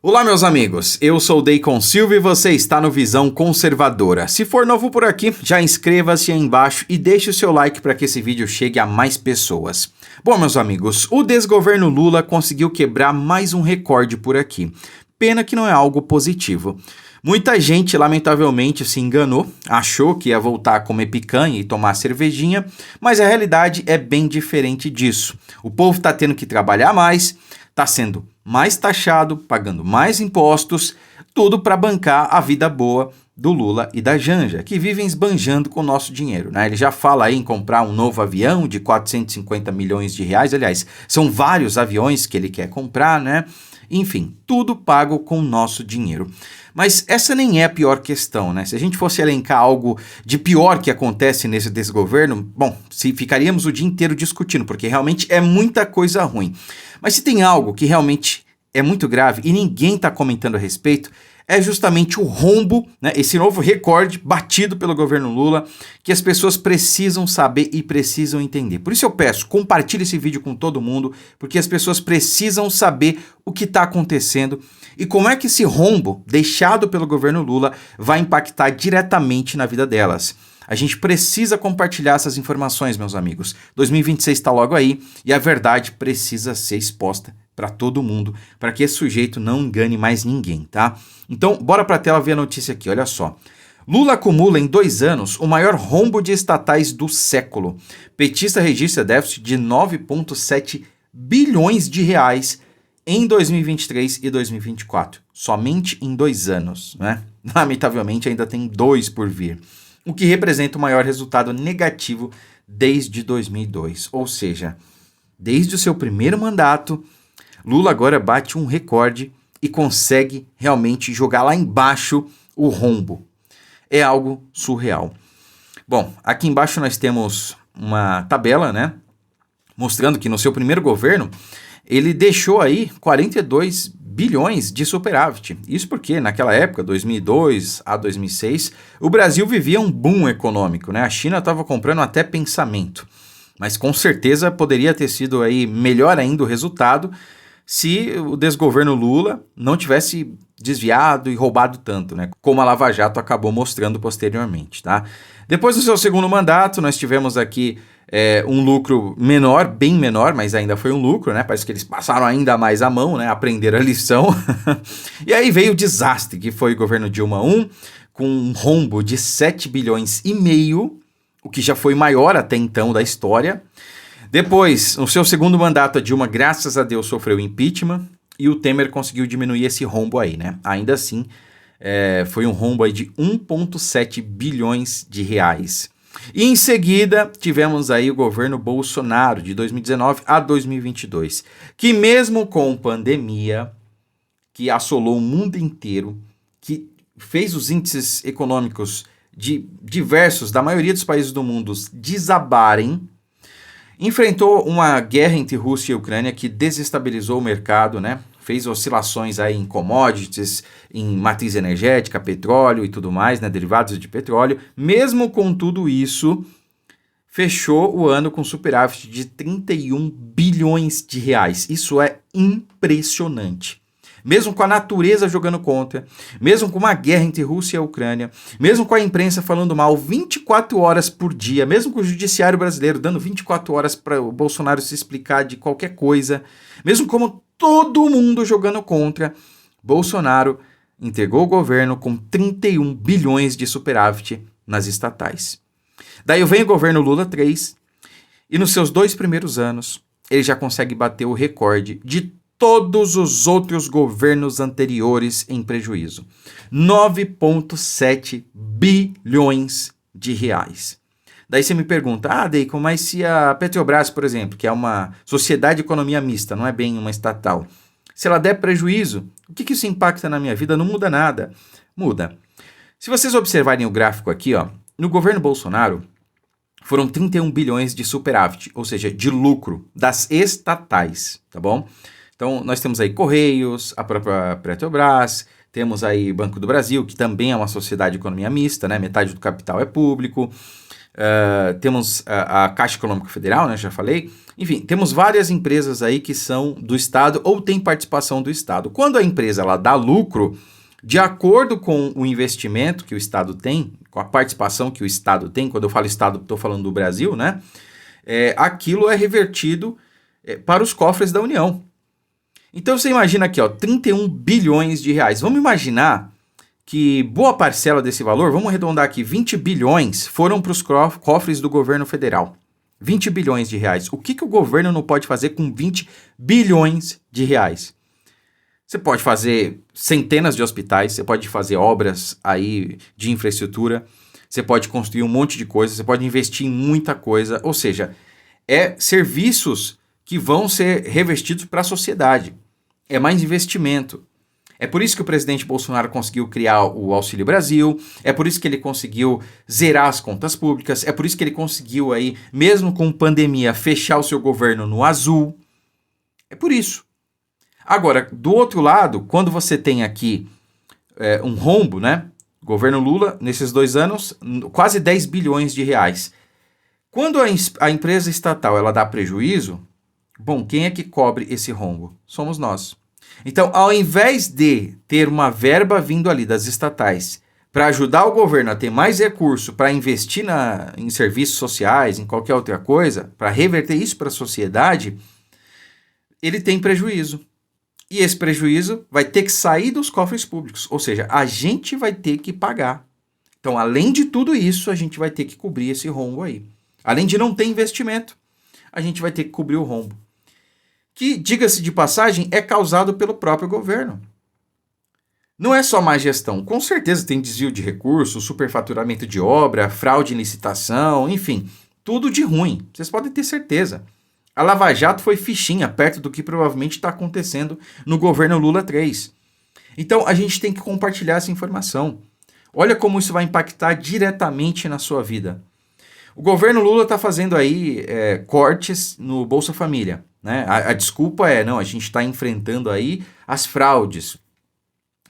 Olá, meus amigos, eu sou o Deicon Silva e você está no Visão Conservadora. Se for novo por aqui, já inscreva-se aí embaixo e deixe o seu like para que esse vídeo chegue a mais pessoas. Bom, meus amigos, o desgoverno Lula conseguiu quebrar mais um recorde por aqui. Pena que não é algo positivo. Muita gente, lamentavelmente, se enganou, achou que ia voltar a comer picanha e tomar cervejinha, mas a realidade é bem diferente disso. O povo está tendo que trabalhar mais, está sendo mais taxado, pagando mais impostos, tudo para bancar a vida boa do Lula e da Janja, que vivem esbanjando com o nosso dinheiro, né? Ele já fala aí em comprar um novo avião de 450 milhões de reais, aliás, são vários aviões que ele quer comprar, né? Enfim, tudo pago com o nosso dinheiro. Mas essa nem é a pior questão, né? Se a gente fosse elencar algo de pior que acontece nesse desgoverno, bom, ficaríamos o dia inteiro discutindo, porque realmente é muita coisa ruim. Mas se tem algo que realmente é muito grave e ninguém está comentando a respeito, é justamente o rombo, né, esse novo recorde batido pelo governo Lula, que as pessoas precisam saber e precisam entender. Por isso eu peço, compartilhe esse vídeo com todo mundo, porque as pessoas precisam saber o que está acontecendo e como é que esse rombo deixado pelo governo Lula vai impactar diretamente na vida delas. A gente precisa compartilhar essas informações, meus amigos. 2026 está logo aí e a verdade precisa ser exposta para todo mundo, para que esse sujeito não engane mais ninguém, tá? Então, bora para a tela ver a notícia aqui, olha só. Lula acumula em 2 anos o maior rombo de estatais do século. Petista registra déficit de 9,7 bilhões de reais em 2023 e 2024. Somente em 2 anos, né? Lamentavelmente ainda tem 2 por vir. O que representa o maior resultado negativo desde 2002. Ou seja, desde o seu primeiro mandato, Lula agora bate um recorde e consegue realmente jogar lá embaixo o rombo. É algo surreal. Bom, aqui embaixo nós temos uma tabela, né, mostrando que no seu primeiro governo ele deixou aí 42 bilhões de superávit. Isso porque naquela época, 2002 a 2006, o Brasil vivia um boom econômico, né? A China estava comprando até pensamento. Mas com certeza poderia ter sido aí melhor ainda o resultado se o desgoverno Lula não tivesse desviado e roubado tanto, né? Como a Lava Jato acabou mostrando posteriormente, tá? Depois do seu segundo mandato, nós tivemos aqui um lucro menor, bem menor, mas ainda foi um lucro, né? Parece que eles passaram ainda mais a mão, né? Aprenderam a lição. E aí veio o desastre, que foi o governo Dilma I, com um rombo de 7 bilhões e meio, o que já foi maior até então da história. Depois, no seu segundo mandato, a Dilma, graças a Deus, sofreu impeachment e o Temer conseguiu diminuir esse rombo aí, né? Ainda assim, foi um rombo aí de 1,7 bilhões de reais. E em seguida, tivemos aí o governo Bolsonaro, de 2019 a 2022, que mesmo com pandemia, que assolou o mundo inteiro, que fez os índices econômicos de diversos, da maioria dos países do mundo, desabarem, enfrentou uma guerra entre Rússia e Ucrânia que desestabilizou o mercado, né? Fez oscilações aí em commodities, em matriz energética, petróleo e tudo mais, né? Derivados de petróleo. Mesmo com tudo isso, fechou o ano com superávit de 31 bilhões de reais. Isso é impressionante. Mesmo com a natureza jogando contra, mesmo com uma guerra entre Rússia e a Ucrânia, mesmo com a imprensa falando mal 24 horas por dia, mesmo com o judiciário brasileiro dando 24 horas para o Bolsonaro se explicar de qualquer coisa, mesmo como todo mundo jogando contra, Bolsonaro entregou o governo com 31 bilhões de superávit nas estatais. Daí vem o governo Lula 3 e nos seus 2 primeiros anos ele já consegue bater o recorde de todos os outros governos anteriores em prejuízo. 9,7 bilhões de reais. Daí você me pergunta, Deicon, mas se a Petrobras, por exemplo, que é uma sociedade de economia mista, não é bem uma estatal, se ela der prejuízo, o que isso impacta na minha vida? Não muda nada. Muda. Se vocês observarem o gráfico aqui, ó, no governo Bolsonaro, foram 31 bilhões de superávit, ou seja, de lucro das estatais, tá bom? Então, nós temos aí Correios, a própria Petrobras, temos aí Banco do Brasil, que também é uma sociedade de economia mista, né? Metade do capital é público. temos a Caixa Econômica Federal, né, já falei. Enfim, temos várias empresas aí que são do Estado ou têm participação do Estado. Quando a empresa ela dá lucro, de acordo com o investimento que o Estado tem, com a participação que o Estado tem, quando eu falo Estado, estou falando do Brasil, né? Aquilo é revertido para os cofres da União. Então você imagina aqui, ó, 31 bilhões de reais. Vamos imaginar que boa parcela desse valor, vamos arredondar aqui, 20 bilhões foram para os cofres do governo federal. 20 bilhões de reais. O que o governo não pode fazer com 20 bilhões de reais? Você pode fazer centenas de hospitais, você pode fazer obras aí de infraestrutura, você pode construir um monte de coisa, você pode investir em muita coisa, ou seja, serviços que vão ser revestidos para a sociedade. É mais investimento. É por isso que o presidente Bolsonaro conseguiu criar o Auxílio Brasil, é por isso que ele conseguiu zerar as contas públicas, é por isso que ele conseguiu aí, mesmo com pandemia, fechar o seu governo no azul. É por isso. Agora, do outro lado, quando você tem aqui um rombo, né? Governo Lula, nesses 2 anos, quase 10 bilhões de reais. Quando a empresa estatal ela dá prejuízo, bom, quem é que cobre esse rombo? Somos nós. Então, ao invés de ter uma verba vindo ali das estatais para ajudar o governo a ter mais recurso para investir em serviços sociais, em qualquer outra coisa, para reverter isso para a sociedade, ele tem prejuízo. E esse prejuízo vai ter que sair dos cofres públicos, ou seja, a gente vai ter que pagar. Então, além de tudo isso, a gente vai ter que cobrir esse rombo aí. Além de não ter investimento, a gente vai ter que cobrir o rombo. Que, diga-se de passagem, é causado pelo próprio governo. Não é só má gestão. Com certeza tem desvio de recursos, superfaturamento de obra, fraude em licitação, enfim, tudo de ruim. Vocês podem ter certeza. A Lava Jato foi fichinha perto do que provavelmente está acontecendo no governo Lula 3. Então, a gente tem que compartilhar essa informação. Olha como isso vai impactar diretamente na sua vida. O governo Lula está fazendo aí cortes no Bolsa Família. Né? A desculpa não, a gente está enfrentando aí as fraudes.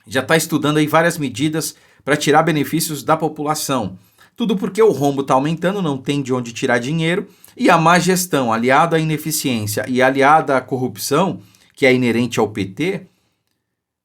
Já está estudando aí várias medidas para tirar benefícios da população. Tudo porque o rombo está aumentando, não tem de onde tirar dinheiro, e a má gestão, aliada à ineficiência e aliada à corrupção, que é inerente ao PT,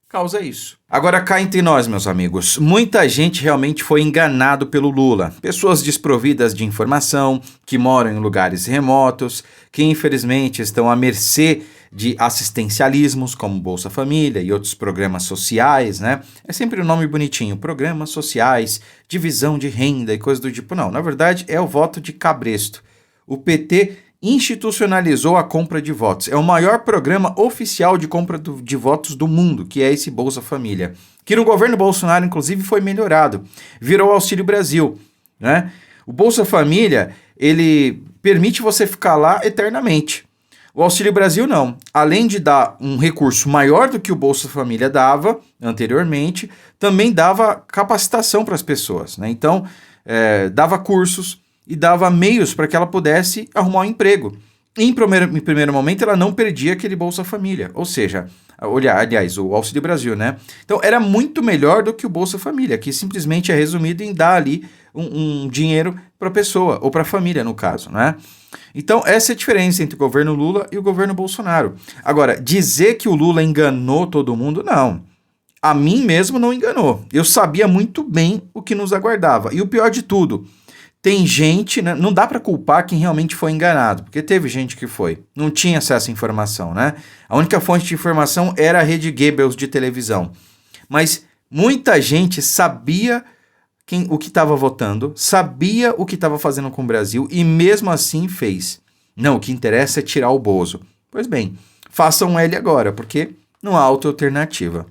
causa isso. Agora cá entre nós, meus amigos, muita gente realmente foi enganado pelo Lula. Pessoas desprovidas de informação, que moram em lugares remotos, que infelizmente estão à mercê de assistencialismos como Bolsa Família e outros programas sociais, né? É sempre um nome bonitinho, programas sociais, divisão de renda e coisa do tipo. Não, na verdade é o voto de cabresto. O PT institucionalizou a compra de votos. É o maior programa oficial de compra de votos do mundo, que é esse Bolsa Família, que no governo Bolsonaro, inclusive, foi melhorado. Virou Auxílio Brasil, né? O Bolsa Família, ele permite você ficar lá eternamente. O Auxílio Brasil não. Além de dar um recurso maior do que o Bolsa Família dava anteriormente, também dava capacitação para as pessoas, né? Então, dava cursos e dava meios para que ela pudesse arrumar um emprego. Em primeiro momento, ela não perdia aquele Bolsa Família, ou seja, aliás, o Auxílio Brasil, né? Então, era muito melhor do que o Bolsa Família, que simplesmente é resumido em dar ali um dinheiro para a pessoa, ou para a família, no caso, né? Então, essa é a diferença entre o governo Lula e o governo Bolsonaro. Agora, dizer que o Lula enganou todo mundo, não. A mim mesmo não enganou. Eu sabia muito bem o que nos aguardava. E o pior de tudo, tem gente, né, não dá para culpar quem realmente foi enganado, porque teve gente que foi, não tinha acesso à informação, né? A única fonte de informação era a Rede Goebbels de televisão. Mas muita gente sabia o que estava votando, sabia o que estava fazendo com o Brasil e mesmo assim fez. Não, o que interessa é tirar o Bozo. Pois bem, façam ele agora, porque não há outra alternativa.